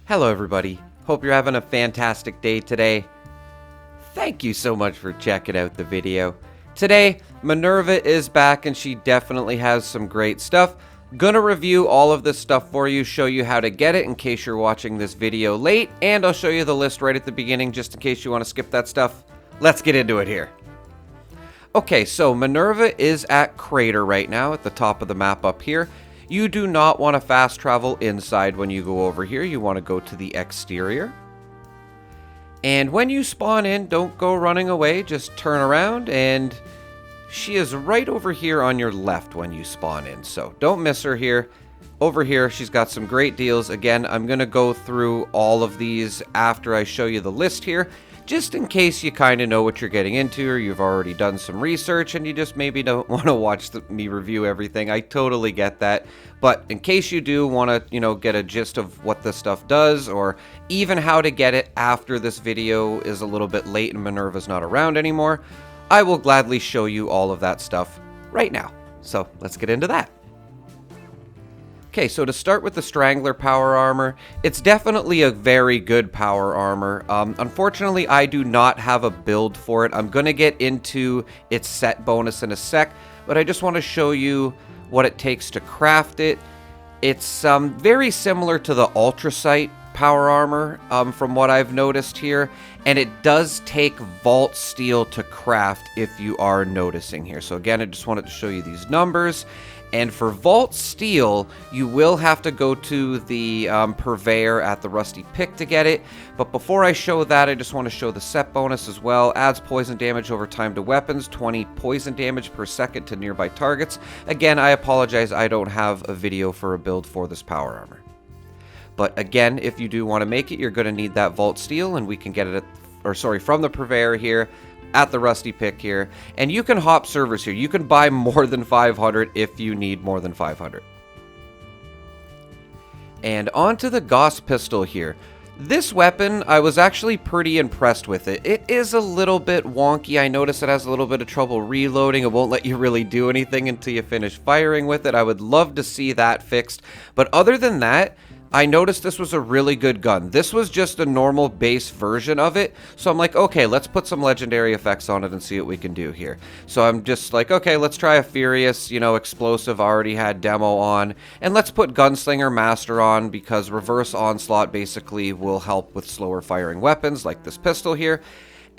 Hello everybody, hope you're having a fantastic day today. Thank you so much for checking out the video. Today, Minerva is back and she definitely has some great stuff. Gonna review all of this stuff for you, show you how to get it in case you're watching this video late, and I'll show you the list right at the beginning just in case you want to skip that stuff. Let's get into it here. Okay, so Minerva is at Crater right now at the top of the map up here. You do not want to fast travel inside when you go over here. You want to go to the exterior. And when you spawn in, don't go running away. Just turn around, and she is right over here on your left when you spawn in. So don't miss her here. Over here, she's got some great deals. Again, I'm going to go through all of these after I show you the list here, just in case you kind of know what you're getting into, or you've already done some research and you just maybe don't want to watch me review everything. I totally get that. But in case you do want to, get a gist of what this stuff does, or even how to get it after this video is a little bit late and Minerva's not around anymore, I will gladly show you all of that stuff right now. So let's get into that. Okay, so to start with the Strangler power armor, it's definitely a very good power armor. Unfortunately, I do not have a build for it. I'm going to get into its set bonus in a sec, but I just want to show you what it takes to craft it. It's very similar to the Ultrasight power armor from what I've noticed here, and it does take Vault Steel to craft if you are noticing here. So again, I just wanted to show you these numbers. And for Vault Steel, you will have to go to the Purveyor at the Rusty Pick to get it. But before I show that, I just want to show the set bonus as well. Adds poison damage over time to weapons, 20 poison damage per second to nearby targets. Again, I apologize, I don't have a video for a build for this power armor. But again, if you do want to make it, you're going to need that Vault Steel, and we can get it from the Purveyor here at the Rusty Pick here, and you can hop servers here. You can buy more than 500 if you need more than 500. And onto the Gauss Pistol here. This weapon, I was actually pretty impressed with it. It is a little bit wonky. I noticed it has a little bit of trouble reloading. It won't let you really do anything until you finish firing with it. I would love to see that fixed. But other than that, I noticed this was a really good gun. This was just a normal base version of it. So I'm like, okay, let's put some legendary effects on it and see what we can do here. So I'm just like, okay, let's try a Furious, explosive. Already had demo on. And let's put Gunslinger Master on, because Reverse Onslaught basically will help with slower firing weapons like this pistol here.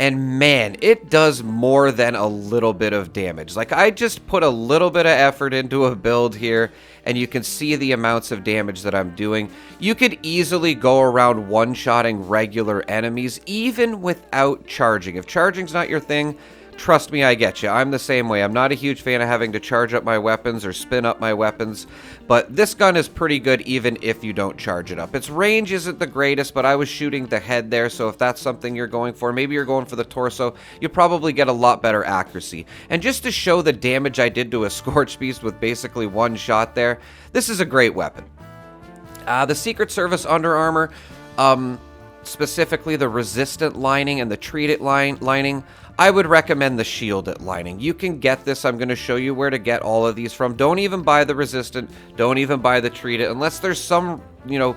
And man, it does more than a little bit of damage. Like, I just put a little bit of effort into a build here, and you can see the amounts of damage that I'm doing. You could easily go around one-shotting regular enemies, even without charging. If charging's not your thing, trust me, I get you. I'm the same way. I'm not a huge fan of having to charge up my weapons or spin up my weapons, but this gun is pretty good even if you don't charge it up. Its range isn't the greatest, but I was shooting the head there, so if that's something you're going for, maybe you're going for the torso, you probably get a lot better accuracy. And just to show the damage I did to a Scorch Beast with basically one shot there, this is a great weapon. The Secret Service Under Armor, specifically the Resistant lining and the Treated lining, I would recommend the Shielded lining. You can get this. I'm going to show you where to get all of these from. Don't even buy the Resistant. Don't even buy the Treated. Unless there's some,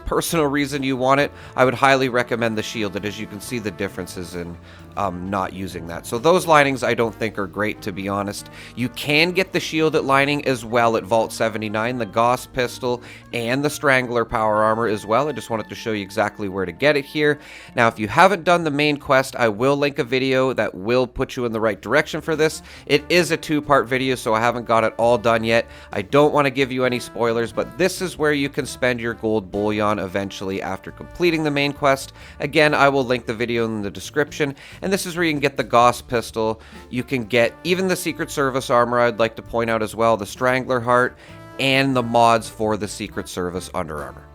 personal reason you want it, I would highly recommend the Shielded, as you can see the differences in not using that. So those linings I don't think are great, to be honest. You can get the Shielded lining as well at Vault 79, the Gauss Pistol, and the Strangler power armor as well. I just wanted to show you exactly where to get it here. Now, if you haven't done the main quest, I will link a video that will put you in the right direction for this. It is a two-part video, so I haven't got it all done yet. I don't want to give you any spoilers, but this is where you can spend your gold bullion eventually after completing the main quest. Again, I will link the video in the description, and this is where you can get the Gauss Pistol. You can get even the Secret Service armor, I'd like to point out as well, the Strangler Heart, and the mods for the Secret Service Under Armor.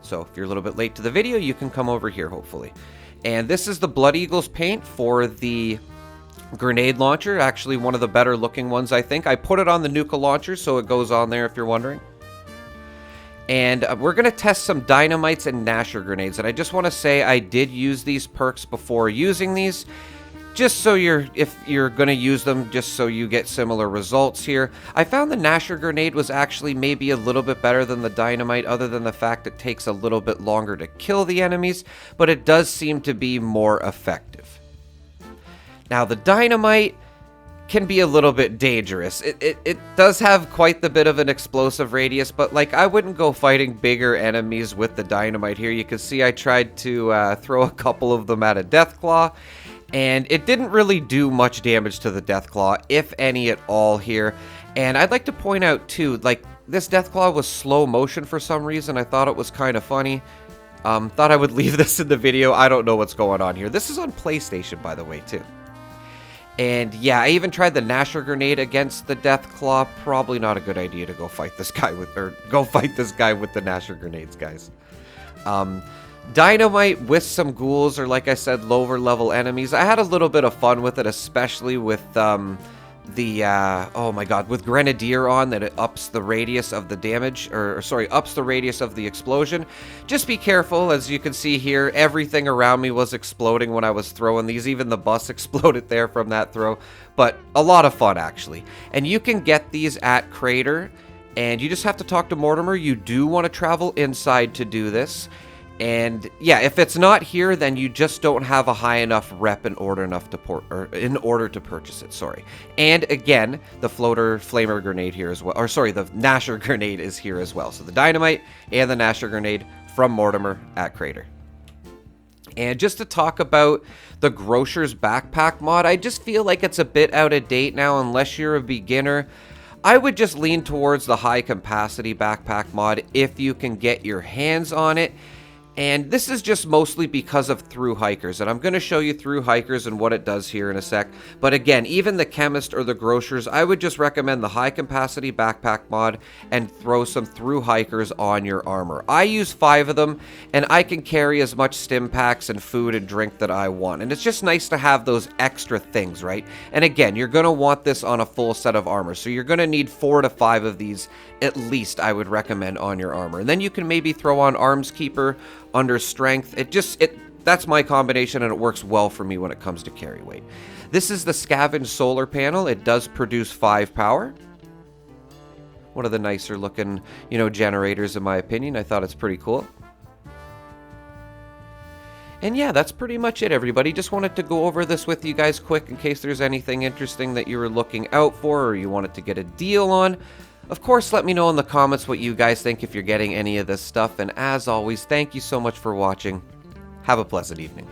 So if you're a little bit late to the video, you can come over here, hopefully. And this is the Blood Eagles paint for the grenade launcher, actually one of the better looking ones, I think. I put it on the Nuka launcher, so it goes on there if you're wondering. And we're going to test some dynamites and Nasher grenades. And I just want to say I did use these perks before using these. just so if you're going to use them, just so you get similar results here. I found the Gnasher Grenade was actually maybe a little bit better than the Dynamite, other than the fact it takes a little bit longer to kill the enemies, but it does seem to be more effective. Now, the Dynamite can be a little bit dangerous. It does have quite the bit of an explosive radius, but like, I wouldn't go fighting bigger enemies with the Dynamite here. You can see I tried to throw a couple of them at a Deathclaw, and it didn't really do much damage to the Deathclaw, if any at all here. And I'd like to point out too, like, this Deathclaw was slow motion for some reason. I thought it was kind of funny. Thought I would leave this in the video. I don't know what's going on here. This is on PlayStation, by the way, too. And yeah, I even tried the Gnasher Grenade against the Deathclaw. Probably not a good idea to go fight this guy with, the Gnasher Grenades, guys. Dynamite with some ghouls, or like I said, lower level enemies. I had a little bit of fun with it, especially with oh my god, with Grenadier on, that it ups the radius of the damage, or sorry, ups the radius of the explosion. Just be careful. As you can see here, everything around me was exploding when I was throwing these. Even the bus exploded there from that throw. But a lot of fun, actually. And you can get these at Crater, and you just have to talk to Mortimer. You do want to travel inside to do this. And yeah, if it's not here, then you just don't have a high enough rep in order to purchase it. Sorry. And again, the floater flamer grenade here as well. Or sorry, the Gnasher Grenade is here as well. So the Dynamite and the Gnasher Grenade from Mortimer at Crater. And just to talk about the Grocer's Backpack mod, I just feel like it's a bit out of date now, unless you're a beginner. I would just lean towards the high capacity backpack mod if you can get your hands on it. And this is just mostly because of through hikers, and I'm going to show you through hikers and what it does here in a sec. But again, even the chemist or the grocers, I would just recommend the high capacity backpack mod and throw some through hikers on your armor. I use 5 of them, and I can carry as much stim packs and food and drink that I want. And it's just nice to have those extra things, right? And again, you're going to want this on a full set of armor, so you're going to need 4 to 5 of these at least, I would recommend, on your armor. And then you can maybe throw on Arms Keeper under strength. That's my combination, and it works well for me when it comes to carry weight. This is the Scavenge solar panel. It does produce 5 power. One of the nicer looking, generators in my opinion. I thought it's pretty cool. And yeah, that's pretty much it, everybody. Just wanted to go over this with you guys quick in case there's anything interesting that you were looking out for or you wanted to get a deal on. Of course, let me know in the comments what you guys think if you're getting any of this stuff. And as always, thank you so much for watching. Have a pleasant evening.